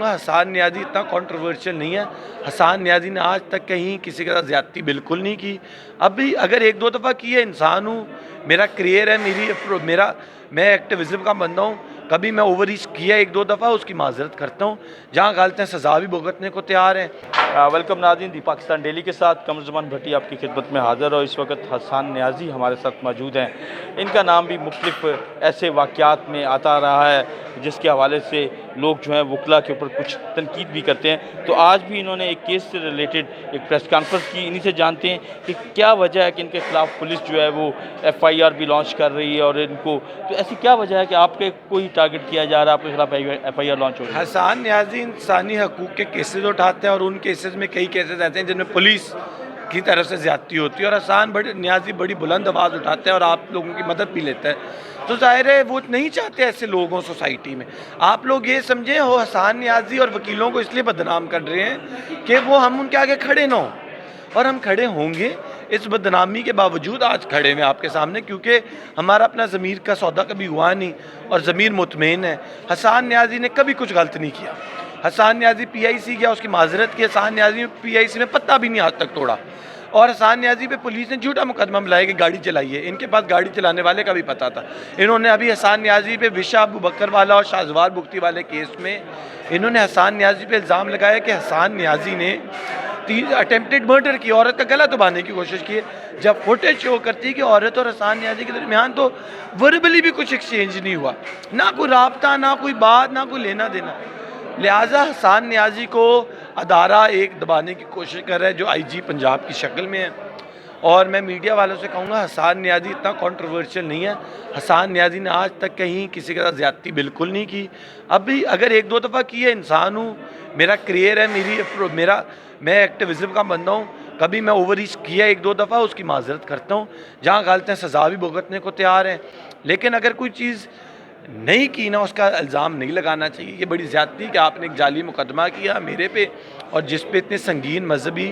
حسان نیازی اتنا کنٹروورشل نہیں ہے. حسان نیازی نے آج تک کہیں کسی کے ساتھ زیادتی بالکل نہیں کی. اب بھی اگر ایک دو دفعہ کی ہے، انسان ہوں، میرا کریئر ہے، میں ایکٹیویزم کا بندہ ہوں. کبھی میں اوور ریچ کیا ایک دو دفعہ، اس کی معذرت کرتا ہوں. جہاں غلط ہیں سزا بھی بھگتنے کو تیار ہیں. ویلکم ناظرین، دی پاکستان ڈیلی کے ساتھ قمر زمان بھٹی آپ کی خدمت میں حاضر، اور اس وقت حسان نیازی ہمارے ساتھ موجود ہیں. ان کا نام بھی مختلف ایسے واقعات میں آتا رہا ہے جس کے حوالے سے لوگ جو ہیں وکلا کے اوپر کچھ تنقید بھی کرتے ہیں. تو آج بھی انہوں نے ایک کیس سے ریلیٹڈ ایک پریس کانفرنس کی. انہی سے جانتے ہیں کہ کیا وجہ ہے کہ ان کے خلاف پولیس جو ہے وہ FIR بھی لانچ کر رہی ہے، اور ان کو تو ایسی کیا وجہ ہے کہ آپ کے کوئی ٹارگٹ کیا جا رہا ہے، آپ کے خلاف FIR لانچ ہو رہی ہے؟ حسان نیازی انسانی حقوق کے کیسز اٹھاتے ہیں، اور ان کیسز میں کئی کیسز ایسے ہیں جن میں پولیس کی طرف سے زیادتی ہوتی ہے، اور حسان نیازی بڑی بلند آواز اٹھاتے ہیں اور آپ لوگوں کی مدد بھی لیتا ہے. تو ظاہر ہے وہ نہیں چاہتے ایسے لوگوں سوسائٹی میں. آپ لوگ یہ سمجھیں وہ حسان نیازی اور وکیلوں کو اس لیے بدنام کر رہے ہیں کہ وہ ہم ان کے آگے کھڑے نہ ہوں، اور ہم کھڑے ہوں گے. اس بدنامی کے باوجود آج کھڑے ہوئے آپ کے سامنے، کیونکہ ہمارا اپنا ضمیر کا سودا کبھی ہوا نہیں اور ضمیر مطمئن ہے. حسان نیازی نے کبھی کچھ غلط نہیں کیا. حسان نیازی PIC گیا، اس کی معذرت کی. حسان نیازی PIC میں پتہ بھی نہیں آج تک توڑا. اور حسان نیازی پہ پولیس نے جھوٹا مقدمہ ملایا کہ گاڑی چلائی ہے. ان کے پاس گاڑی چلانے والے کا بھی پتہ تھا. انہوں نے ابھی حسان نیازی پہ وشا ابو بکر والا اور شاہزوار بگٹی والے کیس میں انہوں نے حسان نیازی پہ الزام لگایا کہ حسان نیازی نے اٹیمپٹڈ مرڈر کی، عورت کا گلا دبانے کی کوشش کی. جب فوٹیج شو کرتی کہ عورت اور حسان نیازی کے درمیان تو وربلی بھی کچھ ایکسچینج نہیں ہوا، نہ کوئی رابطہ، نہ کوئی بات، نہ کوئی لینا دینا. لہٰذا حسان نیازی کو ادارہ ایک دبانے کی کوشش کر رہا ہے جو IG پنجاب کی شکل میں ہے. اور میں میڈیا والوں سے کہوں گا حسان نیازی اتنا کنٹروورشل نہیں ہے. حسان نیازی نے آج تک کہیں کسی کے ساتھ زیادتی بالکل نہیں کی. اب بھی اگر ایک دو دفعہ کی ہے، انسان ہوں، میرا کریئر ہے، میں ایکٹیویزم کا بندہ ہوں. کبھی میں اوور ریچ کیا ایک دو دفعہ، اس کی معذرت کرتا ہوں. جہاں غلط ہیں سزا بھی بھگتنے کو تیار ہیں. لیکن اگر کوئی چیز نہیں کی نا، اس کا الزام نہیں لگانا چاہیے. یہ بڑی زیادتی کہ آپ نے ایک جعلی مقدمہ کیا میرے پہ، اور جس پہ اتنے سنگین مذہبی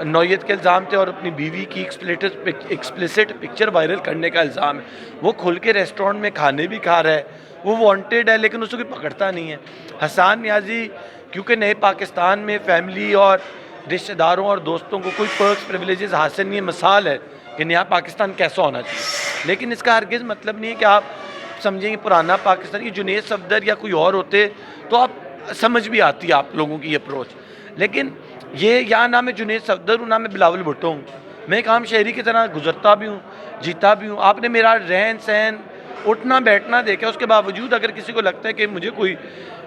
نوعیت کے الزام تھے، اور اپنی بیوی کی ایکسپلیسٹ پکچر وائرل کرنے کا الزام ہے. وہ کھل کے ریسٹورنٹ میں کھانے بھی کھا رہا ہے، وہ وانٹیڈ ہے، لیکن اس کو کوئی پکڑتا نہیں ہے. حسان نیازی کیونکہ نئے پاکستان میں فیملی اور رشتہ داروں اور دوستوں کو کوئی پرکس پریویلیجز حاصل نہیں ہے. مثال ہے کہ نیا پاکستان کیسا ہونا چاہیے. لیکن اس کا ہرگز مطلب نہیں ہے کہ آپ سمجھیں گے پرانا پاکستان کی جنید صفدر یا کوئی اور ہوتے تو آپ سمجھ بھی آتی ہے آپ لوگوں کی اپروچ. لیکن یہ یہاں نہ میں جنید صفدر ہوں، نہ میں بلاول بھٹو ہوں. میں ایک عام شہری کی طرح گزرتا بھی ہوں، جیتا بھی ہوں. آپ نے میرا رہن سہن، اٹھنا بیٹھنا دیکھا. اس کے باوجود اگر کسی کو لگتا ہے کہ مجھے کوئی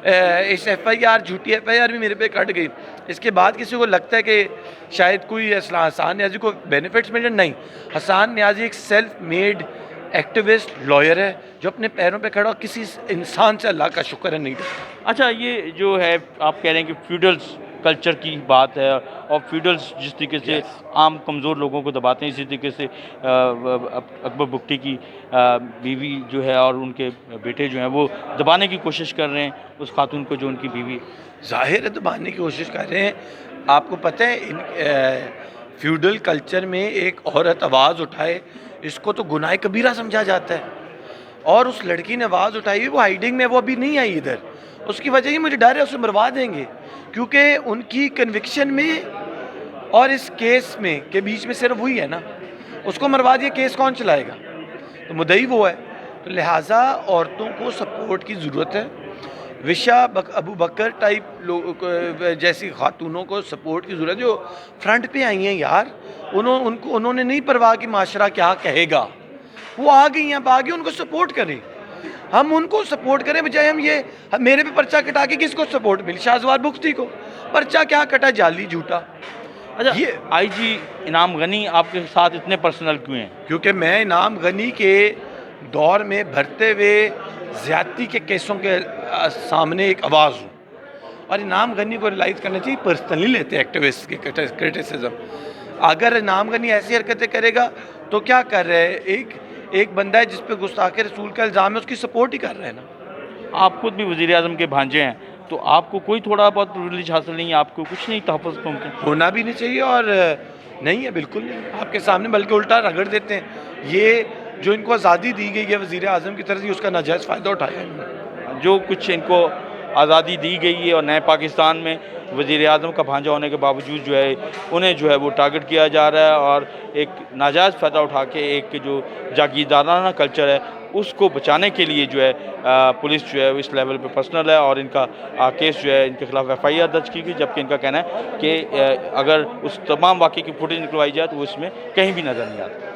اس FIR جھوٹی FIR بھی میرے پہ کٹ گئی، اس کے بعد کسی کو لگتا ہے کہ شاید کوئی حسان نیازی کو بینیفٹس مل جائے، نہیں. حسان نیازی ایک سیلف میڈ ایکٹیوسٹ لائر ہے جو اپنے پیروں پہ کھڑا، اور کسی انسان سے اللہ کا شکر ہے نہیں ڈرتا. اچھا، یہ جو ہے آپ کہہ رہے ہیں کہ فیوڈلز کلچر کی بات ہے، اور فیوڈلز جس طریقے سے عام کمزور لوگوں کو دباتے ہیں، اسی طریقے سے اکبر بگٹی کی بیوی جو ہے اور ان کے بیٹے جو ہیں وہ دبانے کی کوشش کر رہے ہیں اس خاتون کو جو ان کی بیوی. ظاہر ہے دبانے کی کوشش کر رہے ہیں. آپ کو پتہ ہے فیوڈل کلچر میں ایک عورت آواز اٹھائے اس کو تو گناہ کبیرہ سمجھا جاتا ہے. اور اس لڑکی نے آواز اٹھائی، وہ ہائیڈنگ میں، وہ ابھی نہیں آئی ادھر. اس کی وجہ یہ مجھے ڈر ہے اسے مروا دیں گے، کیونکہ ان کی کنوکشن میں اور اس کیس میں کے بیچ میں صرف وہی ہے نا. اس کو مروا دیا، کیس کون چلائے گا؟ تو مدعی وہ ہے. تو لہٰذا عورتوں کو سپورٹ کی ضرورت ہے. وشا ابو بکر ٹائپ جیسی خاتونوں کو سپورٹ کی ضرورت ہے جو فرنٹ پہ آئی ہیں. یار انہوں نے نہیں پرواہ کہ معاشرہ کیا کہے گا. وہ آ گئی ہیں، آگے ان کو سپورٹ کریں. ہم ان کو سپورٹ کریں بجائے ہم یہ میرے پہ پرچہ کٹا کے کس کو سپورٹ ملی؟ شاہزوار بگٹی کو. پرچہ کیا کٹا؟ جعلی جھوٹا. اچھا، IG انعام غنی آپ کے ساتھ اتنے پرسنل کیوں ہیں؟ کیونکہ میں انعام غنی کے دور میں بھرتے ہوئے زیادتی کے کیسوں کے سامنے ایک آواز ہوں. اور انعام غنی کو ریلائز کرنا چاہیے پرسنلی لیتے ایکٹیوسٹ کی کرٹیسزم. اگر انعام غنی ایسی حرکتیں کرے گا تو کیا کر رہے ہیں؟ ایک بندہ ہے جس پہ گستاخ رسول کا الزام ہے، اس کی سپورٹ ہی کر رہے ہیں نا. آپ خود بھی وزیر اعظم کے بھانجے ہیں، تو آپ کو کوئی تھوڑا بہت پرویلیج حاصل نہیں ہے؟ آپ کو کچھ نہیں تحفظ ممکن ہونا بھی نہیں چاہیے، اور نہیں ہے، بالکل نہیں آپ کے سامنے، بلکہ الٹا رگڑ دیتے ہیں. یہ جو ان کو آزادی دی گئی ہے وزیر اعظم کی طرف سے، اس کا ناجائز فائدہ اٹھایا ہے. جو کچھ ان کو آزادی دی گئی ہے اور نئے پاکستان میں وزیر اعظم کا بھانجا ہونے کے باوجود جو ہے انہیں جو ہے وہ ٹارگٹ کیا جا رہا ہے، اور ایک ناجائز فائدہ اٹھا کے ایک جو جاگیردارانہ کلچر ہے اس کو بچانے کے لیے جو ہے پولیس جو ہے اس لیول پہ پرسنل ہے، اور ان کا کیس جو ہے ان کے خلاف FIR درج کی گئی، جبکہ ان کا کہنا ہے کہ اگر اس تمام واقعے کی فوٹیج نکلوائی جائے تو وہ اس میں کہیں بھی نظر نہیں آتا۔